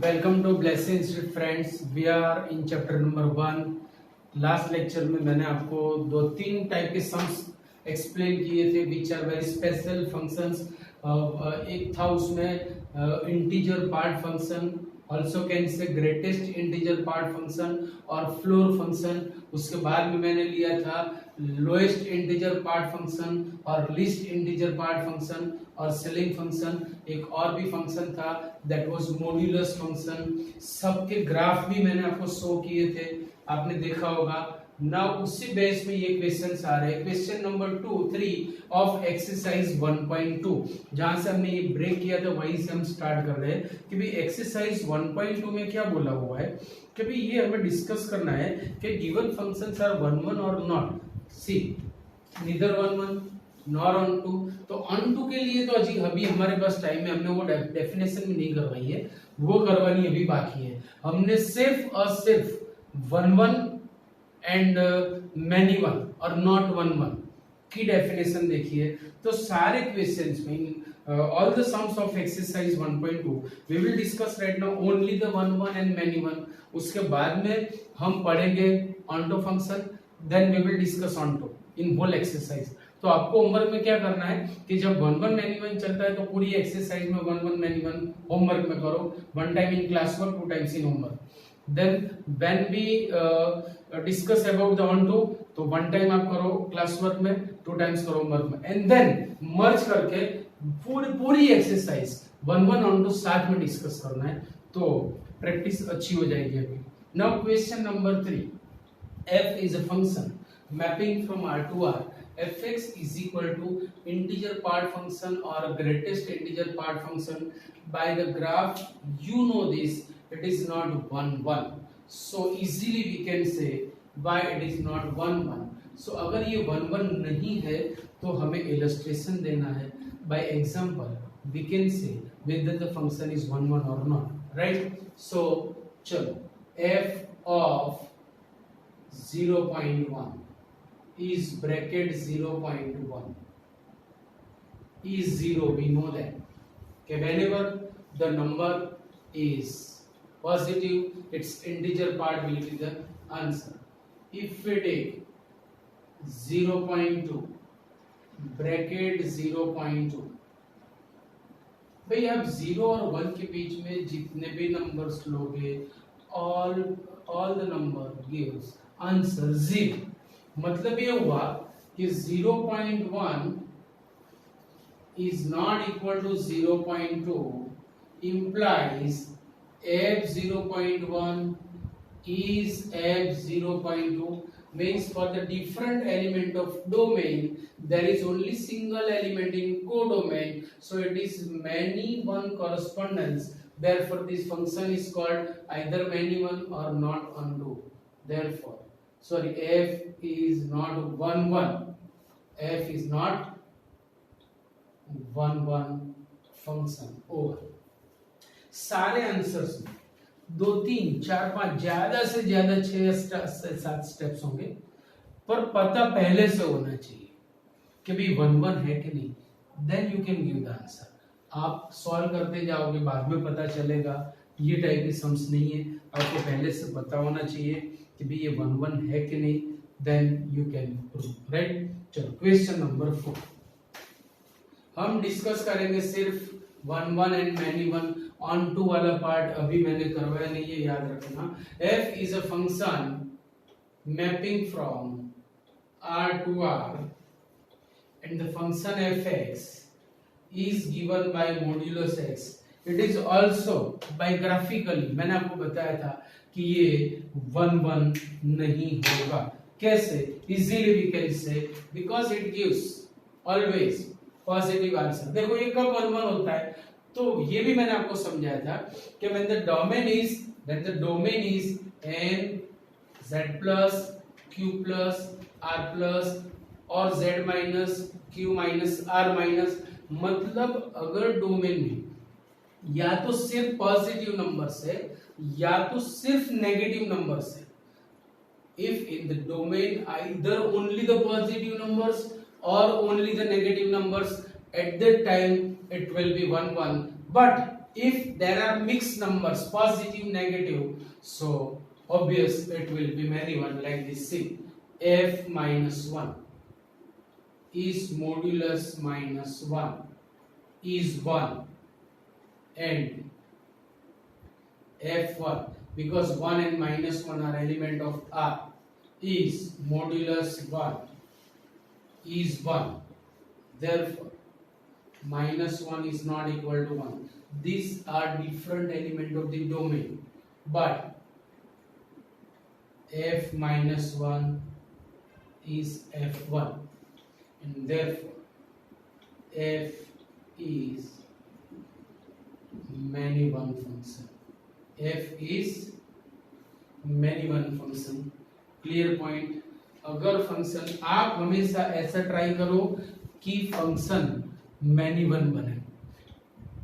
Welcome to blessing institute friends. We are in chapter number 1। Last lecture में मैंने आपको दो तीन टाइप के सम्स एक्सप्लेन किए थे which are very special functions. एक था उसमें integer part function, also can say greatest integer part function और फ्लोर फंक्शन। उसके बाद में मैंने लिया था लोएस्ट इंटीजर पार्ट फंक्शन और लीस्ट इंटीजर पार्ट फंक्शन और सीलिंग फंक्शन। एक और भी फंक्शन था दैट वाज मॉड्यूलस फंक्शन। सबके ग्राफ भी मैंने आपको शो किए थे, आपने देखा होगा। नाउ उसी बेस में ये क्वेश्चंस आ रहे हैं। क्वेश्चन नंबर 3 ऑफ एक्सरसाइज 1.2, जहां से हमने ये ब्रेक किया था वहीं से हम स्टार्ट कर रहे हैं कि भाई एक्सरसाइज 1.2 में क्या बोला हुआ है कि भाई ये हमें डिस्कस करना है कि गिवन फंक्शंस आर 1 1 और not see neither 1 1 nor onto. तो ऑन टू के लिए तो अभी हमारे पास टाइम है, हमने वो डेफिनेशन में नहीं करवाई है, वो करवानी अभी बाकी है। हमने सिर्फ और सिर्फ 1 1 एंड मैनी 1 और नॉट 1 1 की डेफिनेशन देखी है। तो सारे क्वेश्चंस में all the sums of exercise 1.2 we will discuss right now only the 1 1 and many 1। उसके बाद में हम पढ़ेंगे onto function, then we will discuss onto in whole exercise. तो आपको होमवर्क में क्या करना है कि जब 1 1 मैनी 1 चलता है तो पूरी एक्सरसाइज में 1 1 मैनी 1 होमवर्क में करो, 1 time in class work, 2 times in homework. Then when we discuss about the onto, तो 1 टाइम आप करो क्लास वर्क में, 2 टाइम्स करो होमवर्क में, एंड देन मर्ज करके पूरी एक्सरसाइज 1 1 onto साथ में डिस्कस करना है, तो प्रैक्टिस अच्छी हो जाएगी अभी। Now question number 3, f is a function mapping from R to R. fx is equal to integer part function or greatest integer part function by the graph. You know this, it is not 1 1, so easily we can say why it is not 1 1. so अगर ये 1 1 नहीं है तो हमें illustration देना है। by example we can say whether the function is 1 1 or not, right? so चलो f of 0.1 is bracket 0.1 is 0. We know that okay, whenever the number is positive its integer part will be the answer. If we take 0.2 bracket 0.2, भाई आप 0 और 1 के बीच में जितने भी numbers लोगे all the number gives answer 0। मतलब ये हुआ कि 0.1 is not equal to 0.2 implies f 0.1 is f 0.2 means for the different element of domain there is only single element in codomain, so it is many one correspondence. Therefore this function is called either many one or not undo. Therefore sorry, f is not 1 1, f is not 1 1 function over। सारे answers में 2 3 4 5 ज्यादा से ज्यादा 6 से 7 steps होंगे, पर पता पहले से होना चाहिए कि भाई 1 1 है कि नहीं, then you can give the answer. आप सॉल्व करते जाओगे, बाद में पता चलेगा ये टाइप के सम्स नहीं है, आपको पहले से पता होना चाहिए कि भाई ये 1 1 है कि नहीं, then you can prove, right? चलो क्वेश्चन नंबर 4 हम डिस्कस करेंगे सिर्फ 1 1 एंड मैनी 1। ऑन टू वाला पार्ट अभी मैंने करवाया नहीं है, याद रखना। f is a function mapping from R to R and the function fx is given by modulus x. It is also by graphically, मैंने आपको बताया था कि ये 1 1 नहीं होगा। कैसे? Easily we can say because it gives always positive answer। देखो ये कब 1 1 होता है, तो ये भी मैंने आपको समझाया था कि when the domain is n z plus q plus r plus और z minus q minus r minus, मतलब अगर डोमेन में या तो सिर्फ पॉजिटिव नंबर्स है या तो सिर्फ नेगेटिव नंबर्स है, if in the domain either only the positive numbers or only the negative numbers, at that time it will be 1 1, but If there are mixed numbers, positive, negative, so obvious it will be many one like this. See, f minus 1 is modulus minus 1 is 1 and f1 because 1 and minus 1 are element of R is modulus 1 is 1. Therefore, minus 1 is not equal to 1. These are different element of the domain, but f minus 1 is f1 and therefore f is many one function. f is many one function. Clear point. अगर function आप हमेशा ऐसा try करो कि function many one बने,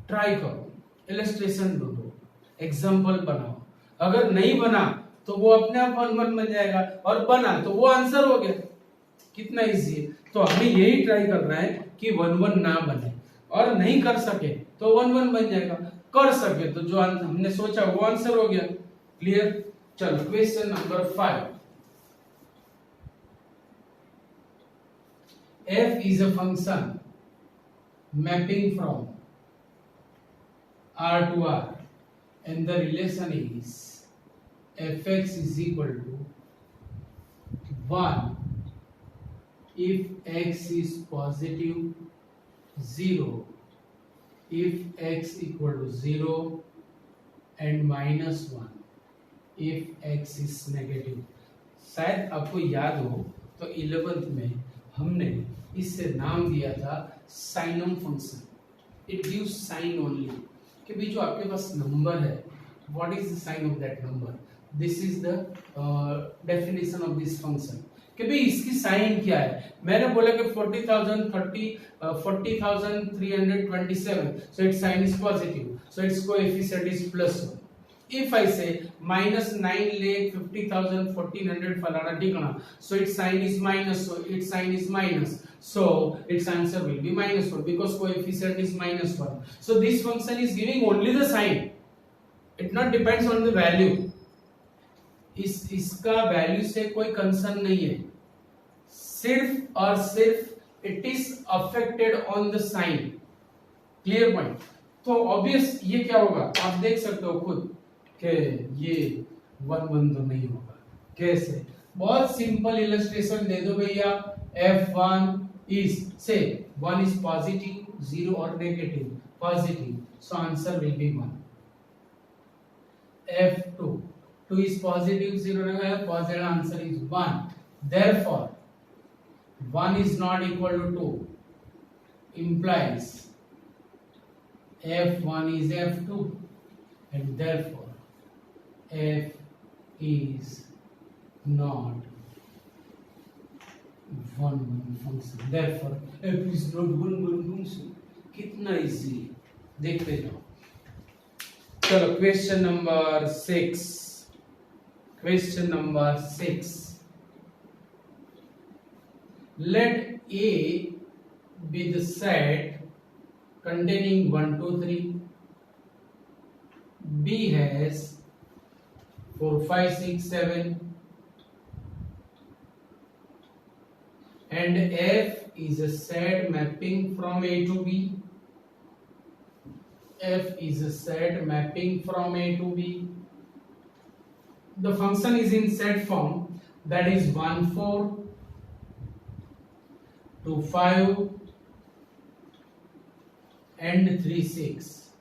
try करो, illustration ढूंढो, example बनाओ. अगर नहीं बना तो वो अपने आप वन वन बन जाएगा और बना तो वो आंसर हो गया. कितना इजी है. तो हमें यही ट्राई करना है कि वन वन ना बने और नहीं कर सके तो वन वन बन जाएगा, कर सके तो जो हमने सोचा वो आंसर हो गया. क्लियर. चलो question number 5. f is a function mapping from R to R and the relation is fx is equal to 1 if x is positive, 0 if x equal to 0 and minus 1 if x is negative. शायद आपको याद हो तो 11th में हमने इससे नाम दिया था signum function. It gives sign only. कि भी जो आपके पास नंबर है, what is the sign of that number, this is the definition of this function. कि भी इसकी साइन क्या है. मैंने बोला कि 40,327 so its sign is positive, so its coefficient is +1. If I say minus 9,50,1400 falana tikana, so its sign is minus, so its sign is minus, so its answer will be -1 because coefficient is -1. So this function is giving only the sign, it not depends on the value. इसका value से कोई concern नहीं है, सिर्फ और सिर्फ it is affected on the sign. Clear point. तो obvious ये क्या होगा आप देख सकते हो खुद कि ये 1 1 तो नहीं होगा. कैसे. बहुत सिंपल इलस्ट्रेशन दे दो भैया. f1 इज से 1 इज पॉजिटिव, 0 और negative. Positive, so answer will be 1. f2 2 is positive, 0 negative, positive, answer is 1. Therefore 1 is not equal to 2 implies f1 is f2 and therefore f is not one function. Therefore f is not one function. कितना easy. देखते जाओ. चलो question number 6. Question number 6. Let A be the set containing 1 2 3. B has 4 5 6 7 and F is a set mapping from A to B. F is a set mapping from A to B. The function is in set form, that is 1 4 2 5 and 3 6.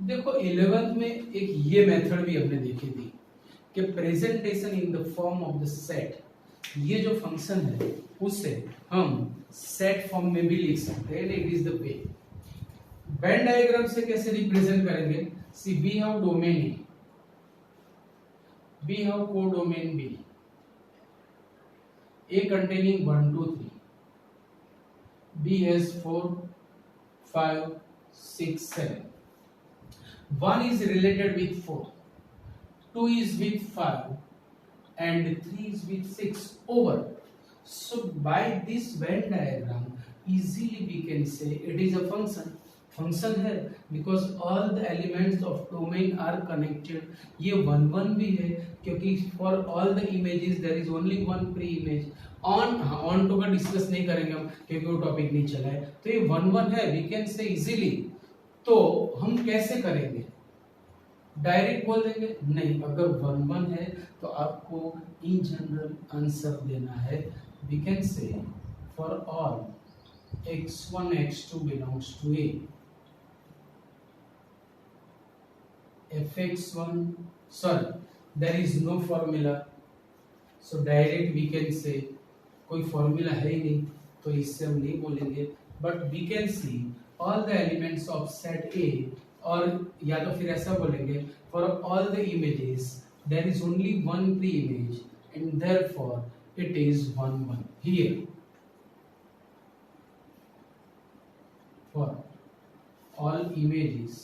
देखो 11th में एक ये method भी हमने देखी थी कि presentation in the form of the set. ये जो फंक्शन है उसे हम सेट फॉर्म में भी लिख सकते हैं. It is the way. Venn diagram से कैसे रिप्रेजेंट करेंगे. See we have domain A, we have codomain B, A containing 1 2 3, B has 4 5 6 7. 1 is related with 4, 2 is with 5 and 3 is with 6 over. So by this Venn diagram easily we can say it is a function. Function है, because all the elements of domain are connected. ये one one भी है क्योंकि for all the images there is only one pre image. Onto का डिस्कस नहीं करेंगे हम क्योंकि वो टॉपिक नहीं चला है, तो ये वन वन है, वी कैन से इजीली। तो हम कैसे करेंगे, डायरेक्ट बोल देंगे? नहीं, अगर वन वन है तो आपको इन जनरल आंसर देना है। We can say for all x1 x2 belongs to A, fx1, sorry, there is no formula, so direct we can say कोई फॉर्मूला है ही नहीं तो इससे हम नहीं बोलेंगे, but we can see all the elements of set A, और या तो फिर ऐसा बोलेंगे for all the images there is only one pre image and therefore it is one one. Here for all images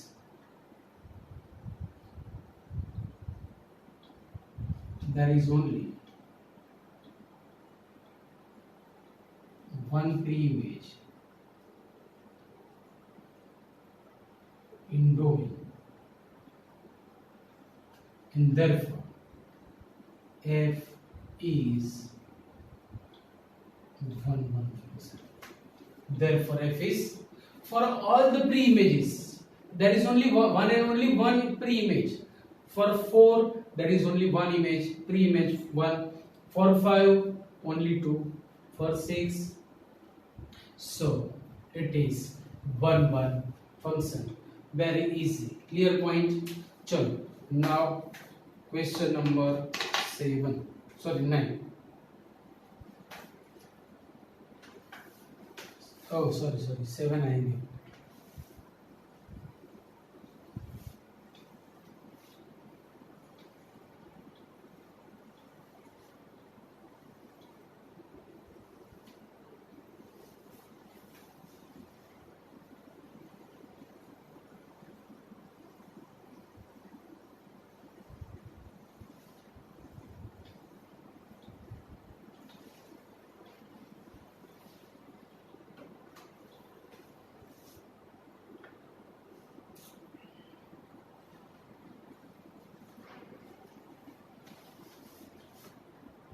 there is only one pre-image in domain, and therefore f is one function. Therefore f is for all the pre-images there is only one and only one pre-image. For 4 there is only one image, pre-image 1. For 5 only 2. For 6, so it is 1 1 function. Very easy, clear point. चलो, now question number 7, sorry 9. Oh, sorry, 7 आएंगे।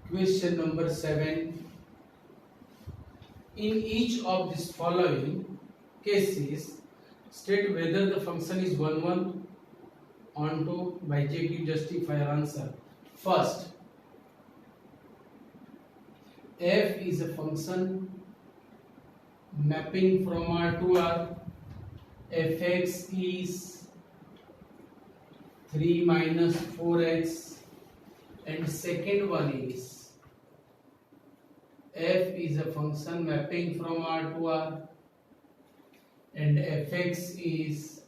Question number 7. In each of these following cases, state whether the function is 1 1 onto bijective justify your answer. First, f is a function mapping from R to R. fx is 3 minus 4x, and second one is f is a function mapping from R to R, and fx is,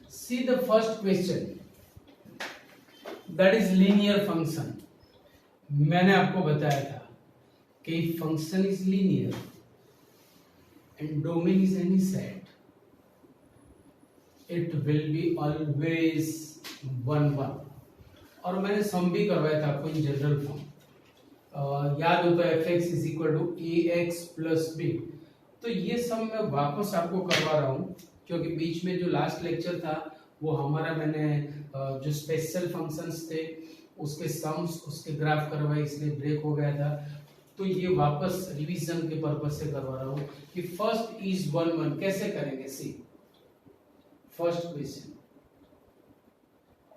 see the first question, that is linear function. मैंने आपको बताया था कि function is linear and domain is any set, it will be always 1 1. और मैंने सम भी करवाया था आपको इन जनरल फॉर्म, याद हो तो fx is equal to ax plus b। तो ये सम मैं वापस आपको करवा रहा हूँ क्योंकि बीच में जो लास्ट लेक्चर था वो हमारा मैंने जो स्पेशल फंक्शंस थे उसके सम्स उसके ग्राफ करवाए, इसलिए ब्रेक हो गया था। तो ये वापस रिवीजन के पर्पज से करवा रहा हूँ कि फर्स्ट इज 1 1 कैसे करेंगे। See first question,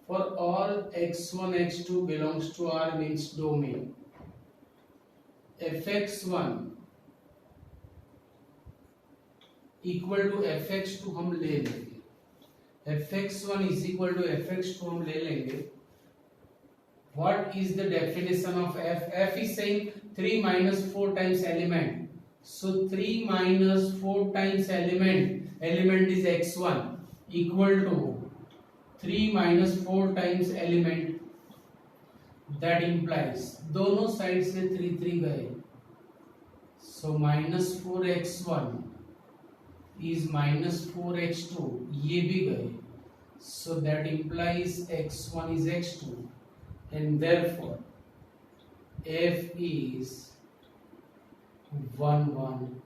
for all x1 x2 belongs to R means domain, fx1 equal to fx2 हम ले लेंगे, fx1 is equal to fx2 हम ले लेंगे। What is the definition of f? F is saying 3 minus 4 times element, so 3 minus 4 times element is x1 equal to 3 minus 4 times element, that implies दोनों side से 3 3 गए, so minus 4x1 is minus 4x2, ये भी गए, so that implies x1 is x2, and therefore f is 1 1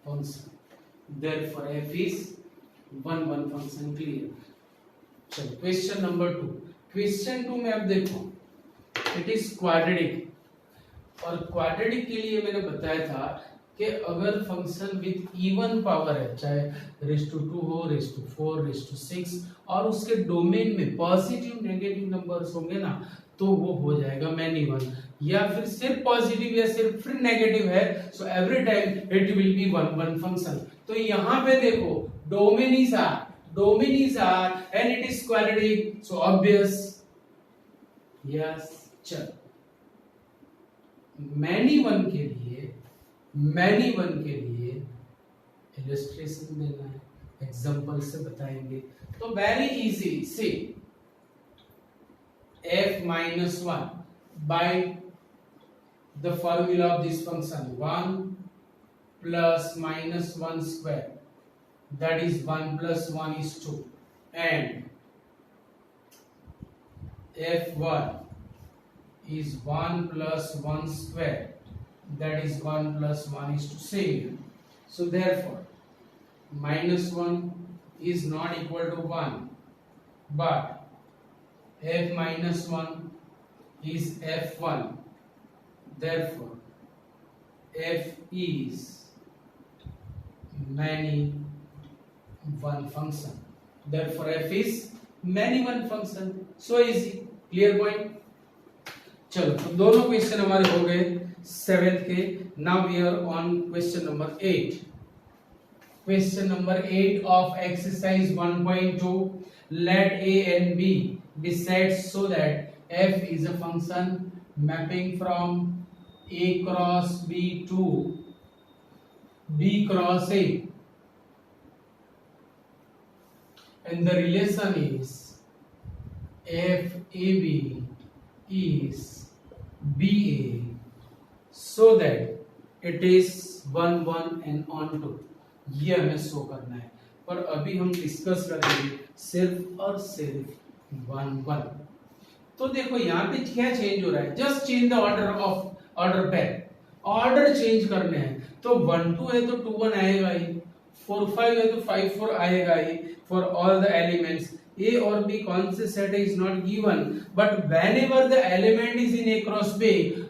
function. therefore f is 1 function clear. चलो question number 2। Question 2 में अब देखो इट इज क्वाड्रेटिक, और क्वाड्रेटिक के लिए मैंने बताया था कि अगर फंक्शन विद इवन पावर है, चाहे रेस टू 2 हो, रेस टू 4, रेस टू 6, और उसके डोमेन में पॉजिटिव नेगेटिव नंबर्स होंगे ना, तो वो हो जाएगा मैनी वन। या फिर सिर्फ पॉजिटिव या सिर्फ नेगेटिव है, so every time it will be one function. तो यहाँ पे देखो domain is R and it is quadratic, so obvious yes। चल मैनी वन के लिए इलस्ट्रेशन देना है, एग्जांपल से बताएंगे। तो very easy, see f-1 by the formula of this function 1 plus minus 1 square, that is 1 plus 1 is 2, and f1 is 1 plus 1 square, that is 1 plus 1 is 2, same. So therefore minus 1 is not equal to 1, but f minus 1 is f1, therefore f is many one function, therefore f is many one function। so easy, clear point। चलो तो दोनों question हमारे हो गए 7th के। Now we are on question number 8। Question number 8 of exercise 1.2, let a and b be set so that f is a function mapping from a cross b to b cross a, and the relation is f ab is ba, so that it is 1 1 and on 2। ये हमें show करना है, पर अभी हम discuss करेंगे सिर्फ और सिर्फ 1 1। तो देखो यहाँ पे क्या चेंज हो रहा है, just change the order back, order change करने हैं। तो 1 2 है तो 2 1 आएगा ही, 4 5 है तो 5 4 आएगा ही for all the elements. A और B कौन से सेट है is not given, but whenever the element is in A cross B,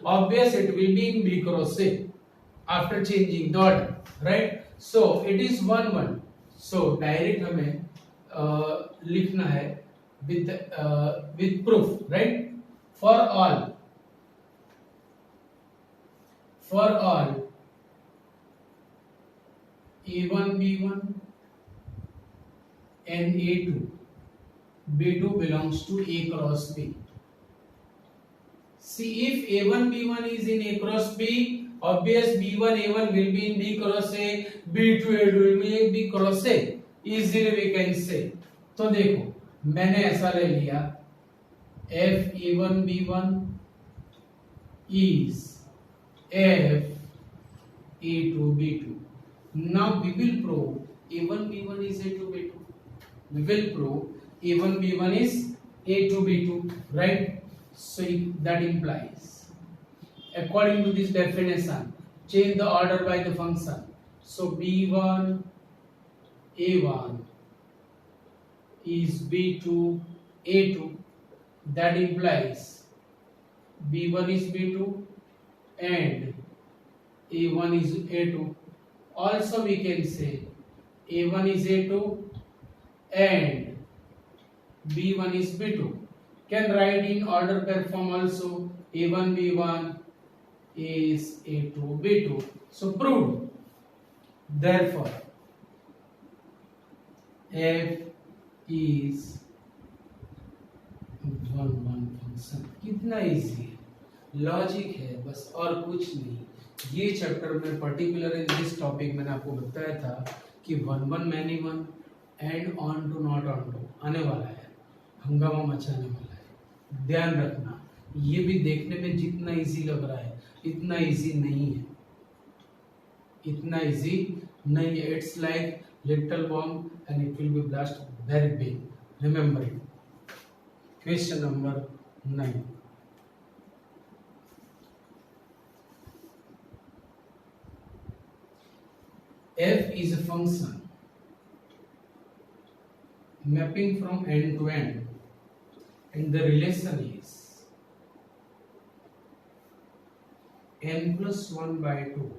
obvious it will be in B cross A after changing the order, right? So it is 1 1। so direct हमें लिखना है with proof, right? for all A1 B1 and A2 B2 belongs to A cross B. See, if A1 B1 is in A cross B, obvious B1 A1 will be in B cross A, B2 A2 will be in B cross A, easily we can say। तो देखो मैंने ऐसा ले लिया F A1 B1 is F A2 B2। now we will prove A1 B1 is A2 B2, we will prove A1 B1 is A2 B2, right? So that implies according to this definition change the order by the function, so B1 A1 is B2 A2, that implies B1 is B2 and A1 is A2। also we can say A1 is A2 and B1 is B2, can write in order per form also, A1 B1 is A2 B2, so proved। therefore F is 1 1 function. कितना easy है, logic है बस और कुछ नहीं। ये chapter में particular in this topic मैंने आपको बताया था कि 1 1 many one and onto not onto आने वाला है, हंगामा मचाने वाला है, ध्यान रखना। ये भी देखने में जितना इजी लग रहा है इतना इजी नहीं है, इतना इजी नहीं है। It's like little bomb and it will B blast very big, remember it. Question number 9। f is a function mapping from end to end, and the relation is n plus 1 by 2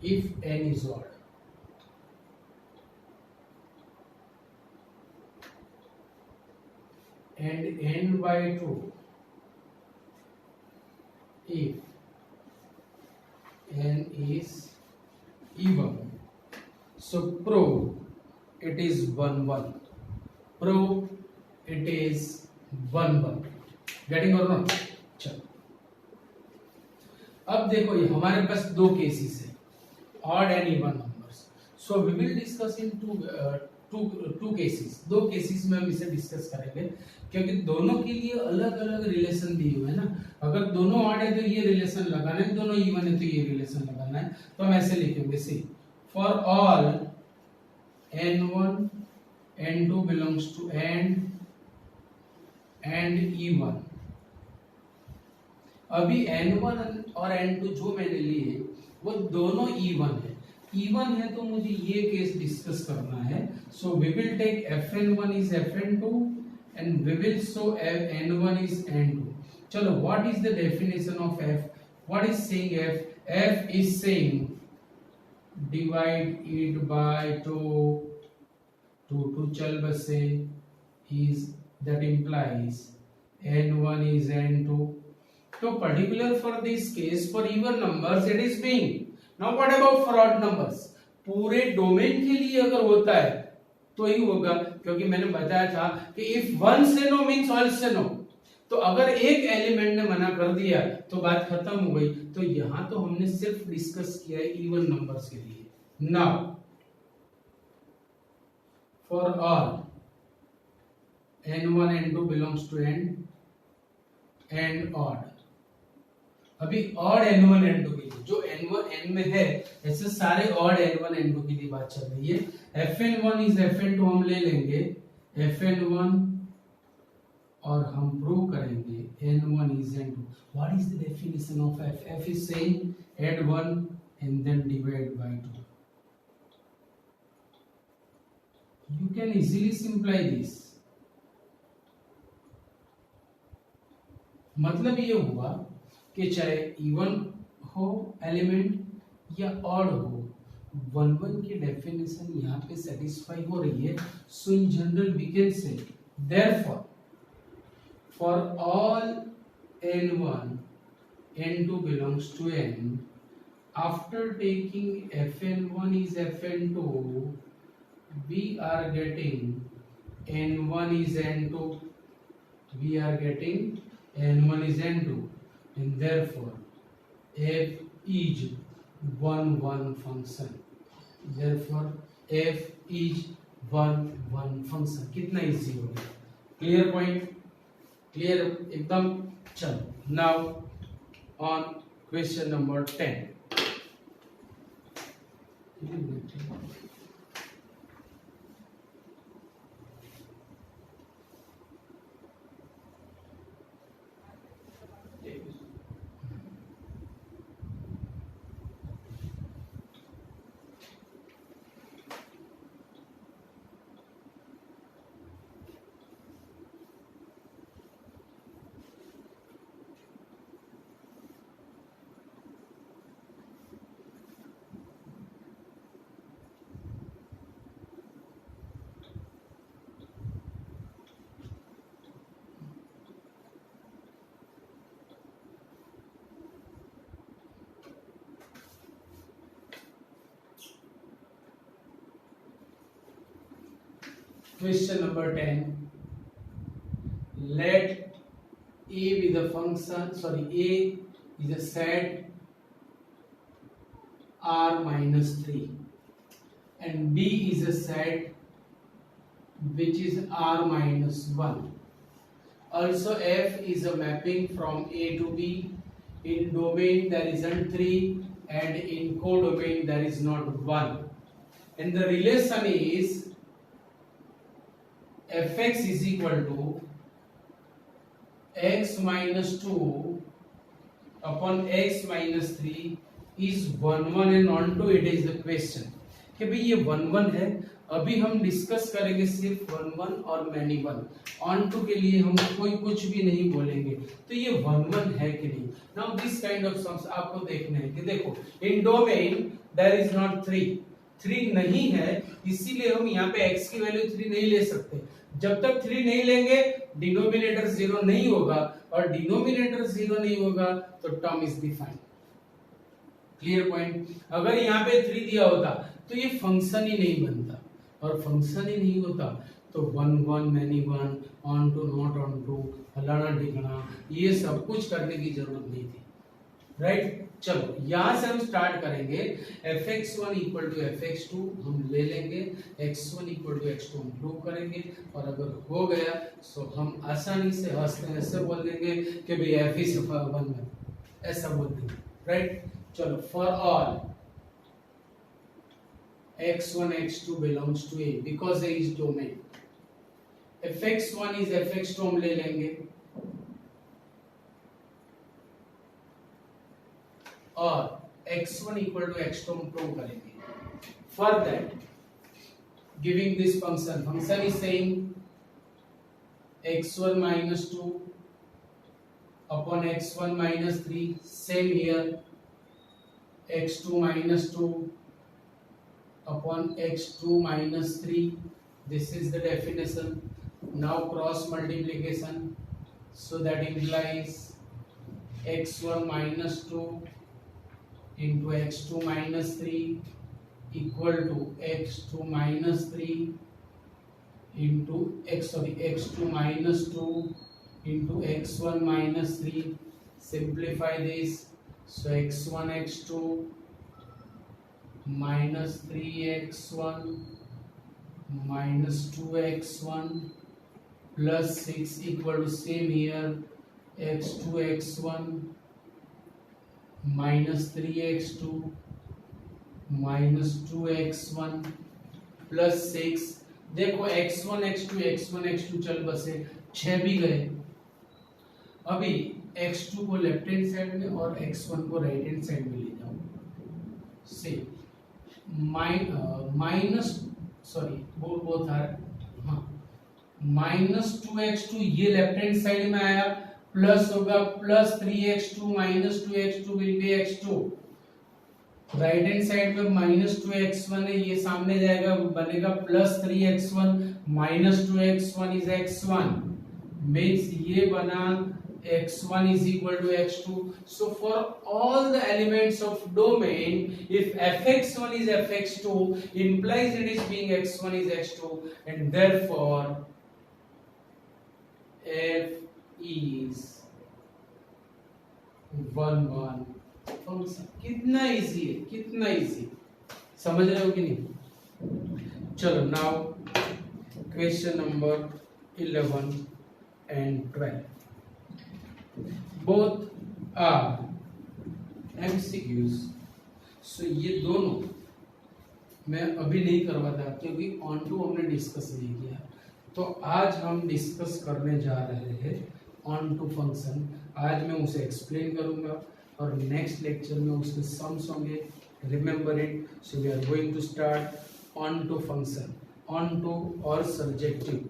if n is odd. And n by 2 if n is even. So prove it is 1 1. Prove it is 1 1. Getting or not? चलो अब देखो ये हमारे पास दो cases है, odd and even numbers. So we will discuss in two cases. दो cases में हम इसे डिस्कस करेंगे क्योंकि दोनों के लिए अलग अलग रिलेशन दिए हुए हैं ना. अगर दोनों ऑड है तो ये रिलेशन लगाना है, दोनों इवन है तो ये रिलेशन लगाना है. तो हम ऐसे लिखेंगे, see for all n1 n2 belongs to n and E1. अभी N1 और N2 जो मैंने लिए वो दोनों E1 है. E1 है तो मुझे ये केस डिस्कस करना है. So we will take Fn1 is Fn2 and we will show N1 is N2. चलो, what is the definition of F? What is saying F? F is saying divide it by 2 चल बसे is that implies n1 is n2. So particular for this case, for even numbers it is being. Now what about for odd numbers? पूरे domain के लिए अगर होता है तो ही होगा, क्योंकि मैंने बताया था कि if one say no means all say no. तो अगर एक एलिमेंट ने मना कर दिया तो बात खत्म हो गई. तो यहां तो हमने सिर्फ डिस्कस किया है इवन नंबर्स के लिए. Now for all n1 n2 belongs to n and odd. अभी odd n1 n2 के लिए जो n1 n में है ऐसे सारे odd n1 n2 के लिए बात चल रही है. fn1 is fn2 हम ले लेंगे fn1 और हम प्रूव करेंगे n1 is n2. What is the definition of f? F is saying add 1 and then divide by 2. You can easily simplify this. मतलब ये हुआ कि चाहे इवन हो एलिमेंट या ऑड हो, 1 1 की डेफिनेशन यहाँ पे सेटिस्फाई हो रही है. So in general we can say therefore for all n1 n2 belongs to n, after taking fn1 is fn2 we are getting n1 is n2, we are getting n1 is n2, and therefore f is 1 1 function. Therefore f is 1 1 function. कितना easy हो गया? Clear point? Clear एकदम. चलो, now on question number 10. Question number 10. Let a be the function, a is a set r minus 3 and b is a set which is r minus 1. Also f is a mapping from a to b. In domain there isn't 3 and in codomain there is not 1. And the relation is fx is equal to x minus 2 upon x minus 3 is 1 1 and on to it is the question कि भाई ये 1 1 है. अभी हम discuss करेंगे सिर्फ 1 1 और many 1. Onto के लिए हम कोई कुछ भी नहीं बोलेंगे. तो ये 1 1 है कि नहीं. Now this kind of sums आपको देखना है कि देखो इन डोमेन देयर इज नॉट 3 नहीं है, इसीलिए हम यहाँ पे x की वैल्यू 3 नहीं ले सकते. जब तक 3 नहीं लेंगे डिनोमिनेटर 0 नहीं होगा, और डिनोमिनेटर 0 नहीं होगा तो term is defined. Clear point. अगर यहाँ पे 3 दिया होता तो ये फंक्शन ही नहीं बनता, और फंक्शन ही नहीं होता तो 1 1 many 1 onto not onto फलाना ढिकना ये सब कुछ करने की जरूरत नहीं थी. राइट. चलो यहां से हम स्टार्ट करेंगे. fx1 इक्वल टू fx2 हम ले लेंगे, x1 इक्वल टू x2 हम प्रूव करेंगे, और अगर हो गया तो हम आसानी से हंसते हैं ऐसे बोल देंगे कि भाई f इज 1 ऐसा बोल देंगे. राइट. चलो for all x1 x2 belongs to A because A is domain. fx1 is fx2 हम ले लेंगे, और x1 equal to x2 हम प्रूव करेंगे. For that, giving this function is saying x1 minus 2 upon x1 minus 3. Same here, x2 minus 2 upon x2 minus 3. This is the definition. Now cross multiplication, so that implies x1 minus 2 into x2 minus 3 equal to x2 minus 3 into x2 minus 2 into x1 minus 3. Simplify this, so x1 x2 minus 3x1 minus 2x1 plus 6 equal to same here x2 x1 minus 3x2 minus 2x1 plus 6. देखो x1 x2 चल बसे 6 भी गए. अभी x2 को left hand side में और x1 को राइट हैंड साइड में ले जाओ. से minus both are minus 2x2 ये लेफ्ट हैंड साइड में आया, प्लस होगा plus 3x2 minus 2x2 will be x2. Right hand side में माइनस 2x1 है, ये सामने जाएगा बनेगा plus 3x1 minus 2x1 is x1. Means ये बना x1 is equal to x2. So for all the elements of domain, if fx1 is fx2 implies it is being x1 is x2, and therefore f is 1 1 function. कितना easy है, कितना easy. समझ रहे हो कि नहीं. चलो now question number 11 and 12. Both are MCQs. So ये दोनों मैं अभी नहीं करवाता क्योंकि ऑन टू हमने डिस्कस नहीं किया. तो आज हम डिस्कस करने जा रहे हैं ऑन टू फंक्शन. आज मैं उसे एक्सप्लेन करूंगा और नेक्स्ट लेक्चर में उसके सम्स होंगे. Remember it. So we are going to start onto function. Onto और subjective.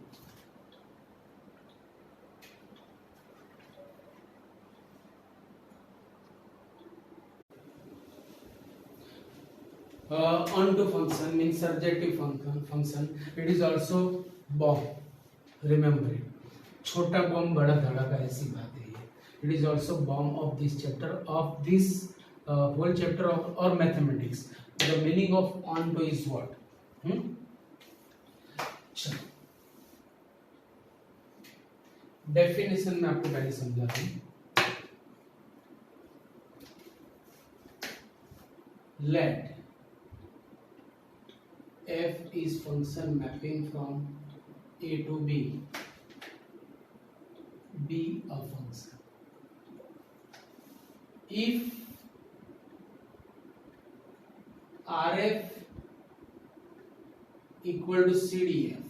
On to function means surjective function. It is also bomb. Remember it. छोटा बम बड़ा धड़ाका ऐसी बात है. It is also bomb of this chapter, of this whole chapter of or mathematics. The meaning of on to is what? Definition में आपको पहले समझाता हूँ. Let f is function mapping from a to b be a function if rf equal to cdf,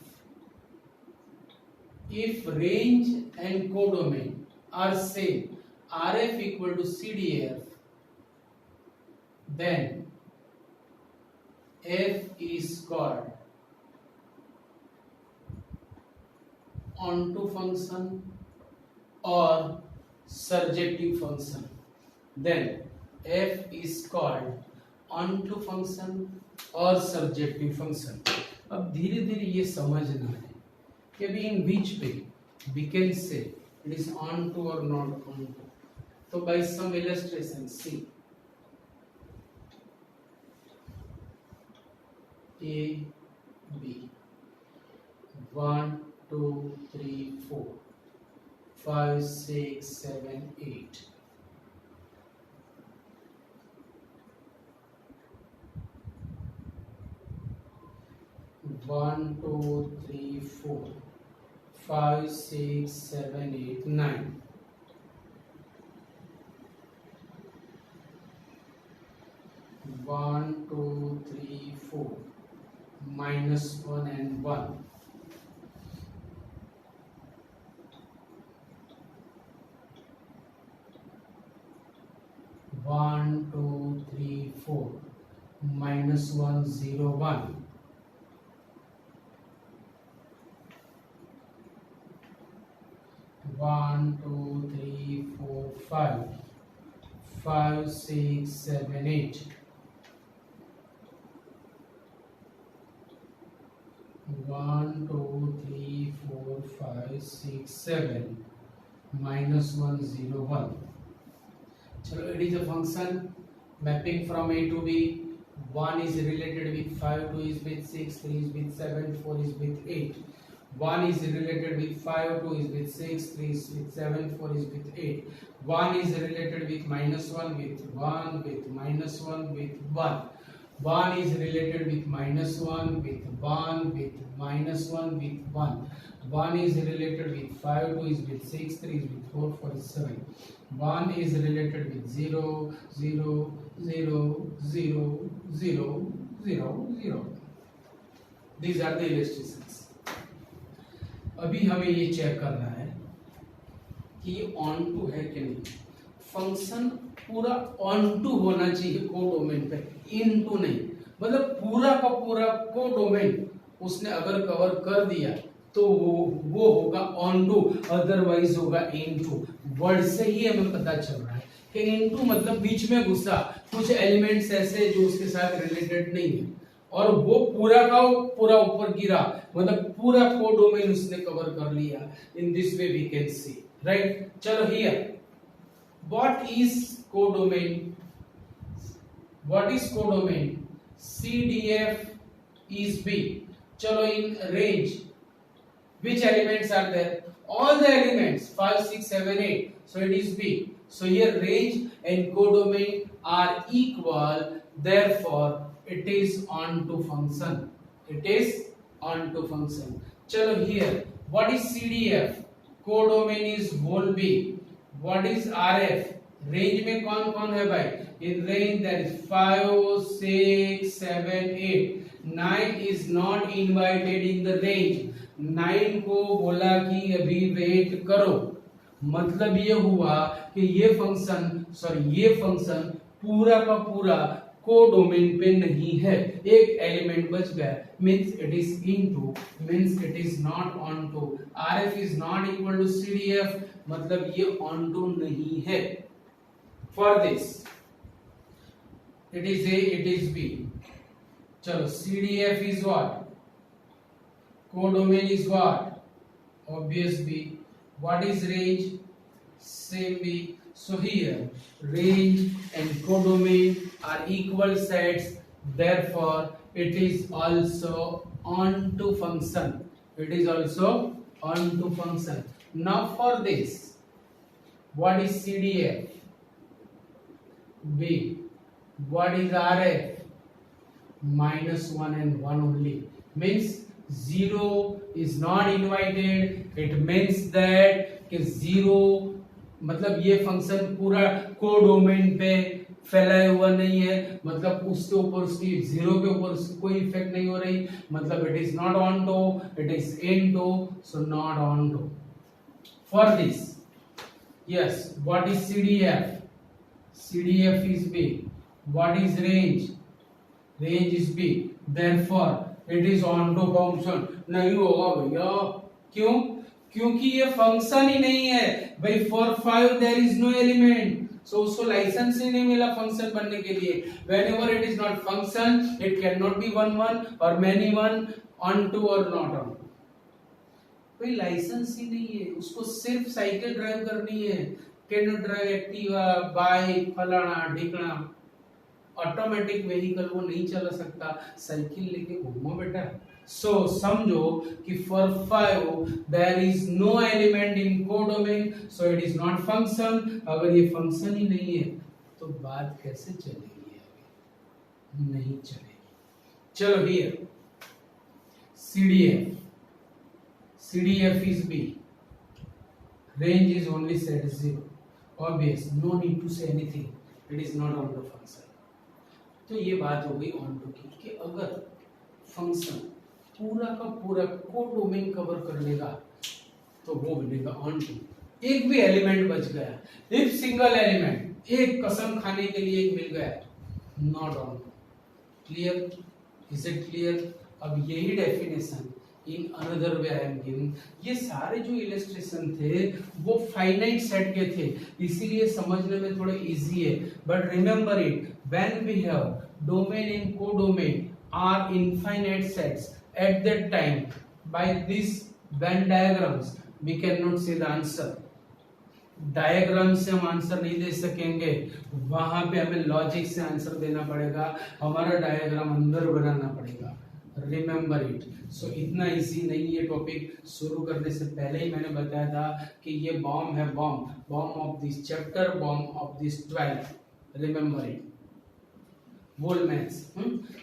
if range and codomain are same, RF equal to CDF, then F is called onto function or surjective function. Then F is called onto function और surjective function. अब धीरे धीरे ये समझना है कि अभी इन बीच पे we can say it is onto or not onto. तो by some illustration see A B 1 2 3 4 5 6 7 8 1 2 3 4 5 6 7 8 9 1 2 3 4 -1 and 1 1 2 3 4 -1 0 1 1 2 3 4 5 5 6 7 8 1 2 3 4 5 6 7 -1 0 1. चलो it is a function mapping from A to B. 1 is related with 5, 2 is with 6, 3 is with 7, 4 is with 8. 1 is related with 5, 2 is with 6, 3 is with 7, 4 is with 8. 1 is related with -1 with 1 with -1 with 1. 1 is related with -1 with 1 with -1 with 1. 1 is related with 5, 2 is with 6, 3 is with 4, 4 is 7. 1 is related with 0, 0, 0, 0, 0, 0, 0. These are the illustrations. अभी हमें ये check करना है कि ये on to है कि नहीं. फंक्शन पूरा ऑन टू होना चाहिए कोडोमेन पे, इन टू नहीं. मतलब पूरा का पूरा कोडोमेन उसने अगर कवर कर दिया तो वो होगा ऑन टू, अदरवाइज होगा इन टू. वर्ड से ही हमें पता चल रहा है कि इन टू मतलब बीच में घुसा, कुछ एलिमेंट्स ऐसे जो उसके साथ रिलेटेड नहीं है और वो पूरा का पूरा ऊपर गिरा, मतलब पूरा कोडोमेन उसने कवर कर लिया. In this way we can see, right. चलो here what is codomain? What is codomain? CDF is B. चलो in range which elements are there? All the elements 5 6 7 8, so it is B. So here range and codomain are equal, therefore it is onto function. It is onto function. चलो here what is CDF? Codomain is whole B. What is RF? Range में कौन कौन है भाई? In range there is 5 6 7 8. 9 is not invited in the range. 9 को बोला कि अभी वेट करो. मतलब ये हुआ कि ये फंक्शन पूरा का पूरा कोडोमेन पे नहीं है. एक एलिमेंट बच गया, means it is into, means it is not onto. RF is not equal to CDF, मतलब ये ऑनटू नहीं है. For this it is A, it is B. चलो CDF is what? Codomain is what? Obvious B. What is range? Same B. So here range and codomain are equal sets, therefore it is also onto function. It is also onto function. Now for this, what is CDF? B. What is RF? -1 and 1 only. Means 0 is not invited. It means that कि 0 मतलब ये function पूरा codomain पे फैलाया हुआ नहीं है, मतलब उसके ऊपर उसकी 0 के ऊपर उसकी कोई इफेक्ट नहीं हो रही, मतलब it is not onto, it is into, so not onto. For this Yes. What is CDF? CDF is B. What is range? Range is B. Therefore, it is onto function. नहीं होगा भैया. क्यों? क्योंकि ये function ही नहीं है भाई. For 5 there is no element. So उसको लाइसेंस ही नहीं मिला फंक्शन बनने के लिए. Whenever it is not function, it cannot be one or many one, onto or not onto. कोई लाइसेंस ही नहीं है. उसको सिर्फ साइकिल ड्राइव करनी है. कैन ड्राइव एक्टिवा, बाइक, फलाना ढिकना. ऑटोमेटिक व्हीकल वो नहीं चला सकता. साइकिल लेके घूमो बेटा. सो समझो कि for 5 there is no element in codomain, so it is not function. अगर ये फंक्शन ही नहीं है तो बात कैसे चलेगी? आगे नहीं चलेगी. चलो here CDF. CDF is B. Range is only set 0. Obvious. No need to say anything. It is not on the function. तो ये बात हो गई onto की कि अगर फंक्शन पूरा का पूरा कोडोमेन कवर कर लेगा तो वो बनेगा onto. एक भी एलिमेंट बच गया, if सिंगल एलिमेंट, एक कसम खाने के लिए एक मिल गया, not onto. Clear? Is it clear? अब यही definition in another way I am giving. ये सारे जो इलस्ट्रेशन थे वो फाइनाइट सेट के थे, इसीलिए समझने में थोड़ा इजी है. But remember it, when we have domain in codomain are infinite sets, at that time by this Venn diagrams we can not see the answer. Diagram से हम आंसर नहीं दे सकेंगे, वहां पे हमें लॉजिक से आंसर देना पड़ेगा. हमारा डायग्राम अंदर बनाना पड़ेगा. Remember it. सो इतना इजी नहीं है टॉपिक. शुरू करने से पहले ही मैंने बताया था कि ये बॉम्ब है, bomb of this chapter, bomb of this 12. Remember it. Whole maths.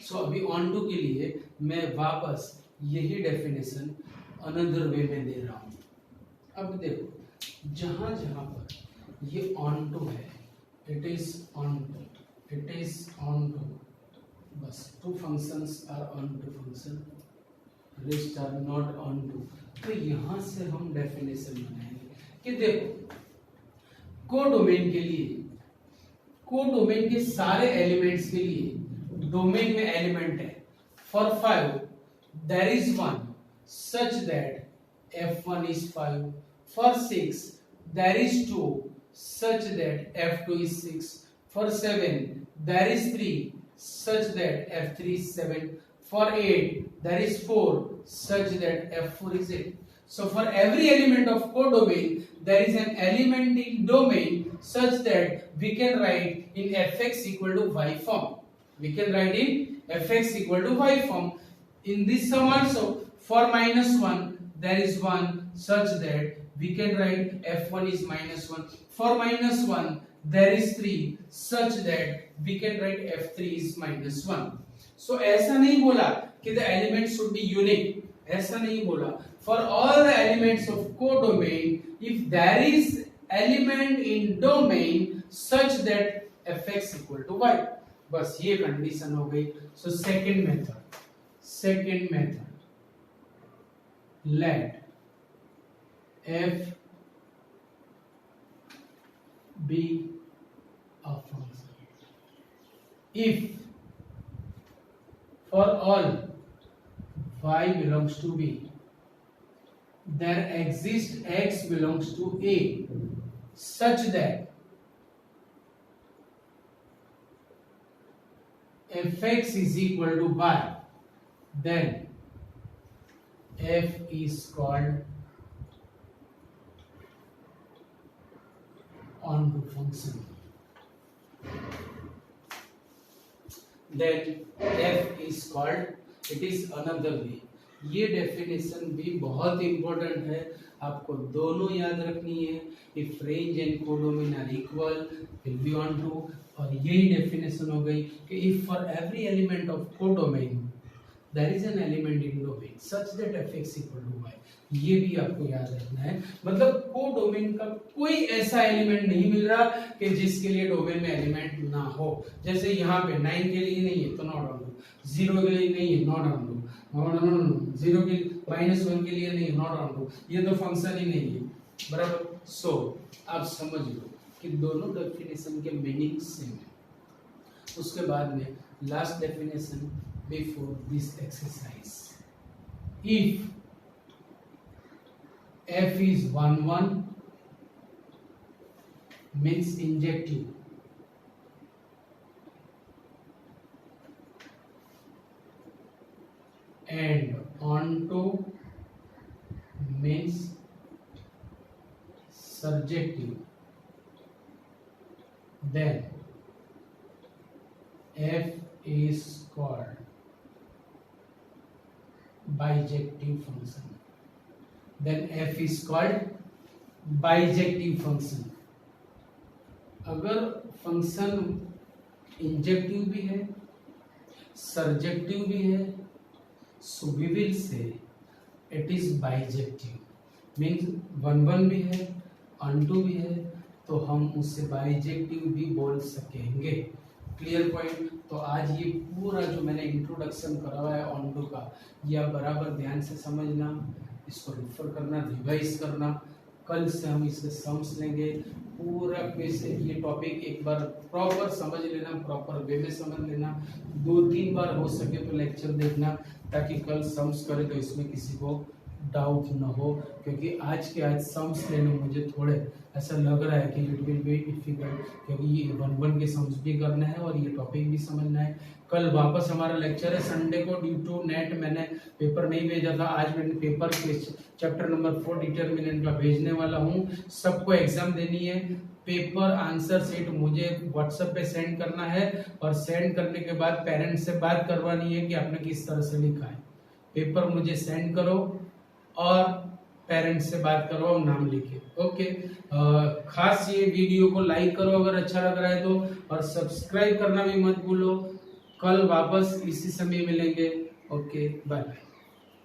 So अभी ऑनटू के लिए मैं वापस यही डेफिनेशन अनदर वे में दे रहा हूं. अब देखो, जहां जहां पर ये ऑनटू है, it is onto, it is onto. बस two functions are onto function, rest are not onto. तो यहां से हम डेफिनेशन बनाएंगे कि देखो, कोडोमेन के लिए, कोडोमेन के सारे एलिमेंट्स के लिए डोमेन में एलिमेंट है. For 5 there is one such that f1 is 5. For 6 there is 2 such that f2 is 6. For 7 there is 3 such that f3 is 7. For 8 there is 4 such that f4 is 8. So for every element of codomain there is an element in domain such that we can write in fx equal to y form. We can write in fx equal to y form. In this sum also, for -1 there is one such that we can write f1 is -1. For -1 there is 3 such that we can write f3 is -1. So ऐसा नहीं बोला कि the element should be unique, ऐसा नहीं बोला. For all the elements of codomain, if there is element in domain such that fx equal to y, बस ये condition हो गई. So second method, let f be a function if for all y belongs to b there exists x belongs to a such that fx is equal to y, then f is called onto function. Then f is called, it is another way. ये definition भी बहुत important है, आपको दोनों याद रखनी है. If range and codomain are equal will be onto. और यही डेफिनेशन हो गई कि if for every element of codomain there is an element in domain such that fx equal to y. ये भी आपको याद रखना है. मतलब कोडोमेन का कोई ऐसा एलिमेंट नहीं मिल रहा कि जिसके लिए डोमेन में एलिमेंट ना हो. जैसे यहाँ पे 9 के लिए नहीं है तो नॉट ऑनटू, 0 के लिए नहीं है नॉट ऑनटू, 0 के -1 के लिए नहीं है नॉट ऑनटू. ये तो फंक्शन ही नहीं है. बराबर. सो आप समझ लो कि दोनों डेफिनेशन के मीनिंग सेम है। उसके बाद में last definition before this exercise, if f is 1 means injective, and onto means surjective, then f is called bijective function. Then f is called bijective function. अगर फंक्शन इंजेक्टिव भी है, surjective भी है, so we will say it is bijective. Means 1 भी है, onto भी है, तो हम उसे बाइजेक्टिव भी बोल सकेंगे। Clear point. तो आज ये पूरा जो मैंने इंट्रोडक्शन करा है onto का, ये आप बराबर ध्यान से समझना, इसको रेफर करना, रिवाइज करना। कल से हम इसके सम्स लेंगे। पूरा कैसे ये टॉपिक एक बार प्रॉपर समझ लेना, प्रॉपर वे में समझ लेना। 2-3 बार हो सके तो लेक्चर देखना, ताकि कल सम्स करें तो इसमें किसी को डाउट न हो, क्योंकि आज सम्स लेने मुझे थोड़े ऐसा लग रहा है कि इट विल बी डिफिकल्ट, क्योंकि ये 1 के सम्स भी करना है और ये टॉपिक भी समझना है। कल वापस हमारा लेक्चर है संडे को। ड्यू टू नेट मैंने पेपर नहीं भेजा था, आज मैंने पेपर के चैप्टर नंबर 4 डिटर्मिनेंट का भेजने वाला हूँ। सबको एग्जाम देनी है। पेपर आंसर शीट मुझे व्हाट्सएप पे सेंड करना है, और सेंड करने के बाद पेरेंट्स से बात करवानी है कि आपने किस तरह से लिखा है। पेपर मुझे सेंड करो और पेरेंट्स से बात करो, नाम लिखे। ओके। खास ये वीडियो को लाइक करो अगर अच्छा लग रहा है तो, और सब्सक्राइब करना भी मत भूलो। कल वापस इसी समय मिलेंगे। Okay, bye bye.